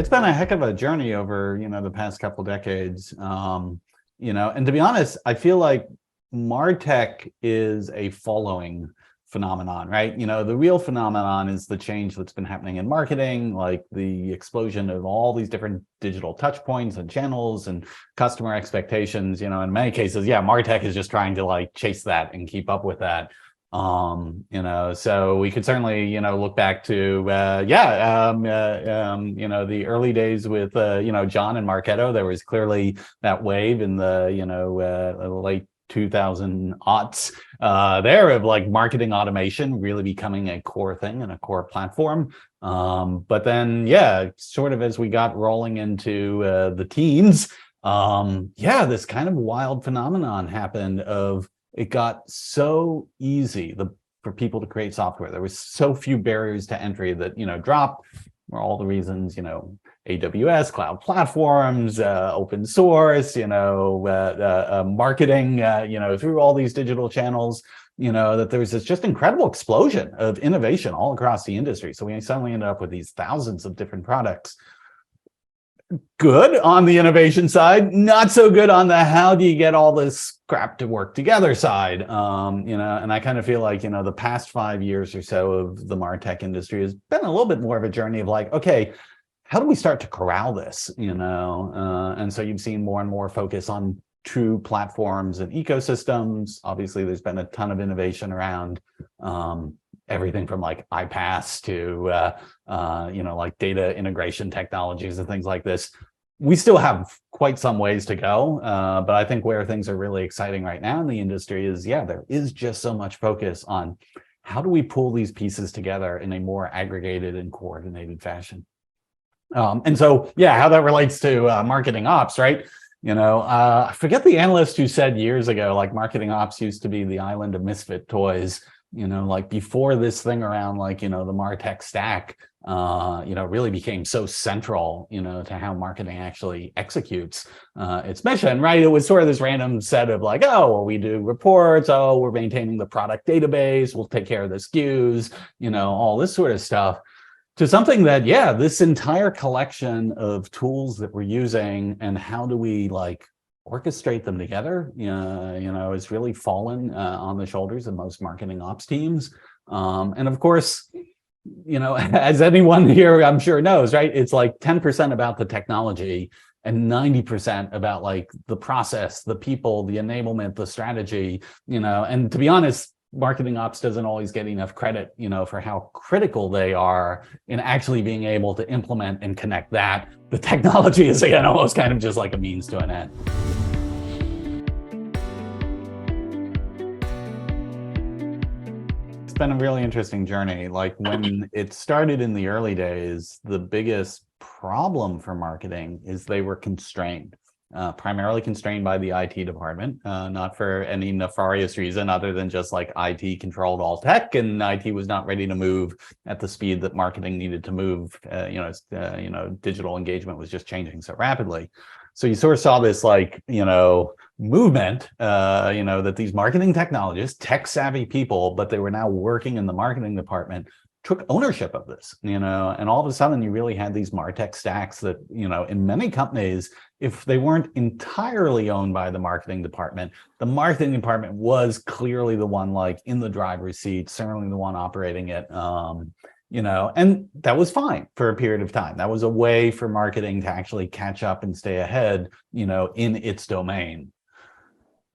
it's been a heck of a journey over, the past couple decades. And to be honest, I feel like MarTech is a following phenomenon, right? The real phenomenon is the change that's been happening in marketing, like the explosion of all these different digital touch points and channels and customer expectations. In many cases, yeah, MarTech is just trying to like chase that and keep up with that. So we could certainly, look back to, the early days with, John and Marketo. There was clearly that wave in the, late 2000 aughts there of like marketing automation really becoming a core thing and a core platform. But then, sort of as we got rolling into the teens, this kind of wild phenomenon happened of it got so easy for people to create software. There was so few barriers to entry that, dropped for all the reasons, AWS, cloud platforms, open source, marketing, through all these digital channels, that there was this just incredible explosion of innovation all across the industry. So we suddenly ended up with these thousands of different products. Good on the innovation side, not so good on the how do you get all this crap to work together side. And I kind of feel like, the past 5 years or so of the MarTech industry has been a little bit more of a journey of like, okay, how do we start to corral this, and so you've seen more and more focus on true platforms and ecosystems. Obviously, there's been a ton of innovation around everything from like iPaaS to, like data integration technologies and things like this. We still have quite some ways to go, but I think where things are really exciting right now in the industry is, there is just so much focus on how do we pull these pieces together in a more aggregated and coordinated fashion. And so, how that relates to marketing ops, right? I forget the analyst who said years ago, like marketing ops used to be the island of misfit toys. Like before this thing around like, the MarTech stack, really became so central, to how marketing actually executes its mission, right? It was sort of this random set of like, oh, well, we do reports. Oh, we're maintaining the product database. We'll take care of the SKUs, all this sort of stuff. To something that, this entire collection of tools that we're using and how do we like orchestrate them together, it's really fallen on the shoulders of most marketing ops teams. And of course, as anyone here I'm sure knows, right? It's like 10% about the technology and 90% about like the process, the people, the enablement, the strategy, and to be honest, marketing ops doesn't always get enough credit, for how critical they are in actually being able to implement and connect that. The technology is, again, almost kind of just like a means to an end. It's been a really interesting journey. Like when it started in the early days, the biggest problem for marketing is they were constrained. Primarily constrained by the IT department, not for any nefarious reason other than just like IT controlled all tech and IT was not ready to move at the speed that marketing needed to move. Digital engagement was just changing so rapidly. So you sort of saw this like, movement, that these marketing technologists, tech savvy people, but they were now working in the marketing department, took ownership of this, and all of a sudden you really had these MarTech stacks that, in many companies, if they weren't entirely owned by the marketing department, the marketing department was clearly the one like in the driver's seat, certainly the one operating it, and that was fine for a period of time. That was a way for marketing to actually catch up and stay ahead, in its domain.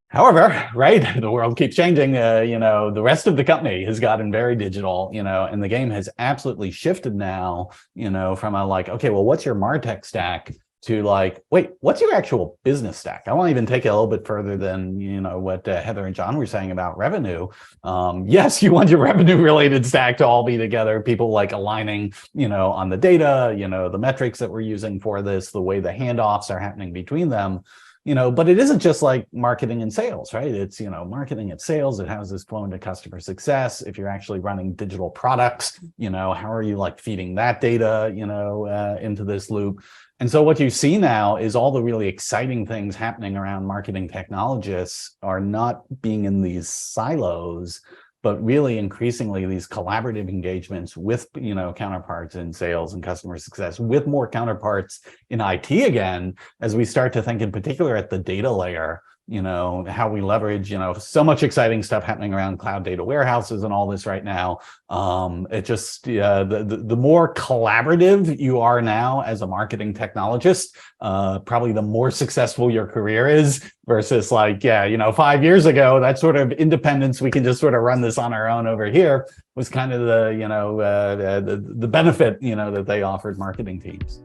However, right, the world keeps changing. The rest of the company has gotten very digital, and the game has absolutely shifted now, from a like, okay, well, what's your MarTech stack to like, wait, what's your actual business stack? I want to even take it a little bit further than, what Heather and John were saying about revenue. Yes, you want your revenue related stack to all be together. People like aligning, on the data, the metrics that we're using for this, the way the handoffs are happening between them. But it isn't just like marketing and sales, right? It's, marketing and sales. It has this flow into customer success. If you're actually running digital products, how are you like feeding that data, into this loop? And so what you see now is all the really exciting things happening around marketing technologists are not being in these silos, but really increasingly these collaborative engagements with, counterparts in sales and customer success, with more counterparts in IT again, as we start to think in particular at the data layer, how we leverage, so much exciting stuff happening around cloud data warehouses and all this right now. It just, the more collaborative you are now as a marketing technologist, probably the more successful your career is versus 5 years ago, that sort of independence, we can just sort of run this on our own over here, was kind of the benefit, that they offered marketing teams.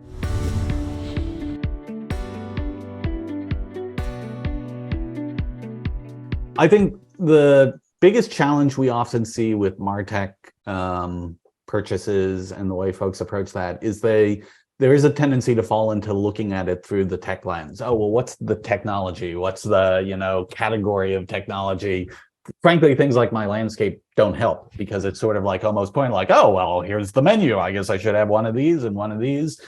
I think the biggest challenge we often see with MarTech purchases and the way folks approach that is there is a tendency to fall into looking at it through the tech lens. Oh, well, what's the technology? What's the, category of technology? Frankly, things like My Landscape don't help because it's sort of like almost pointing like, oh, well, here's the menu. I guess I should have one of these and one of these.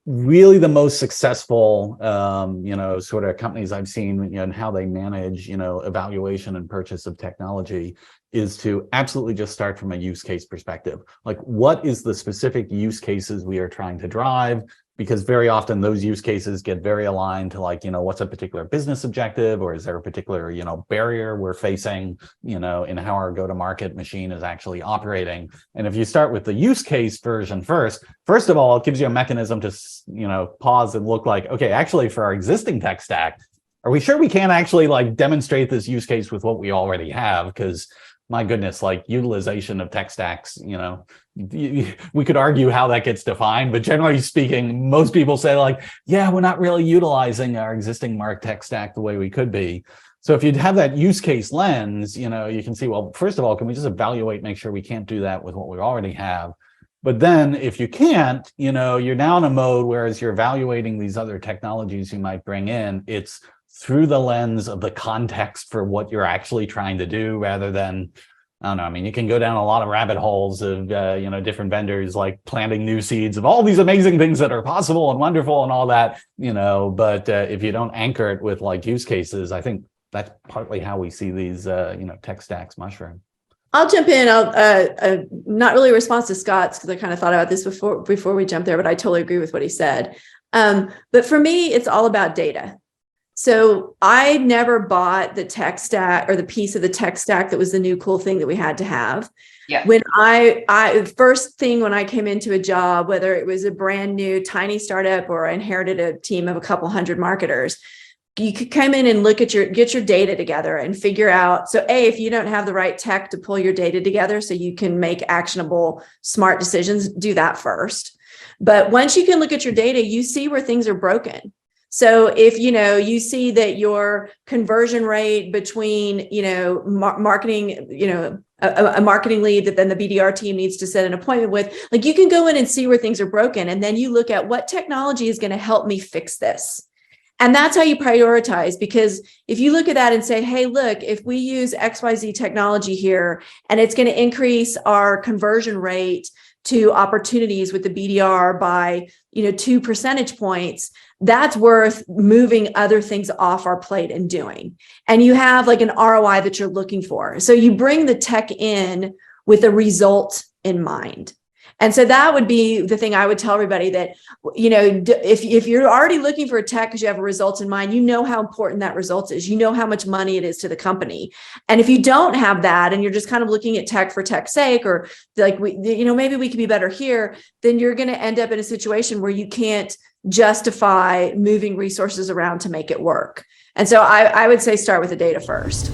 Really the most successful, sort of companies I've seen and how they manage, evaluation and purchase of technology is to absolutely just start from a use case perspective. Like, what is the specific use cases we are trying to drive? Because very often those use cases get very aligned to what's a particular business objective, or is there a particular, barrier we're facing, in how our go-to-market machine is actually operating. And if you start with the use case version first of all, it gives you a mechanism to, pause and look like, okay, actually for our existing tech stack, are we sure we can't actually demonstrate this use case with what we already have? Because my goodness, utilization of tech stacks, we could argue how that gets defined, but generally speaking, most people say yeah, we're not really utilizing our existing tech stack the way we could be. So if you'd have that use case lens, you can see, well, first of all, can we just evaluate, make sure we can't do that with what we already have? But then if you can't, you're now in a mode, whereas you're evaluating these other technologies you might bring in, it's through the lens of the context for what you're actually trying to do, rather than, I don't know, I mean, you can go down a lot of rabbit holes of, different vendors planting new seeds of all these amazing things that are possible and wonderful and all that, but if you don't anchor it with use cases, I think that's partly how we see these, tech stacks mushroom. I'll jump in. I'll not really a response to Scott's because I kind of thought about this before we jump there, but I totally agree with what he said. But for me, it's all about data. So I never bought the tech stack or the piece of the tech stack that was the new cool thing that we had to have. Yeah. When I first thing when I came into a job, whether it was a brand new tiny startup or I inherited a team of a couple hundred marketers, you could come in and get your data together and figure out. So if you don't have the right tech to pull your data together so you can make actionable, smart decisions, do that first. But once you can look at your data, you see where things are broken. So if, you see that your conversion rate between, marketing, a marketing lead that then the BDR team needs to set an appointment with, you can go in and see where things are broken. And then you look at what technology is going to help me fix this. And that's how you prioritize, because if you look at that and say, hey, look, if we use XYZ technology here and it's going to increase our conversion rate to opportunities with the BDR by, 2 percentage points, that's worth moving other things off our plate and doing. And you have an ROI that you're looking for. So you bring the tech in with a result in mind. And so that would be the thing I would tell everybody, that, if you're already looking for a tech because you have a result in mind, how important that result is, how much money it is to the company. And if you don't have that and you're just kind of looking at tech for tech's sake, or maybe we could be better here, then you're going to end up in a situation where you can't justify moving resources around to make it work. And so I would say start with the data first.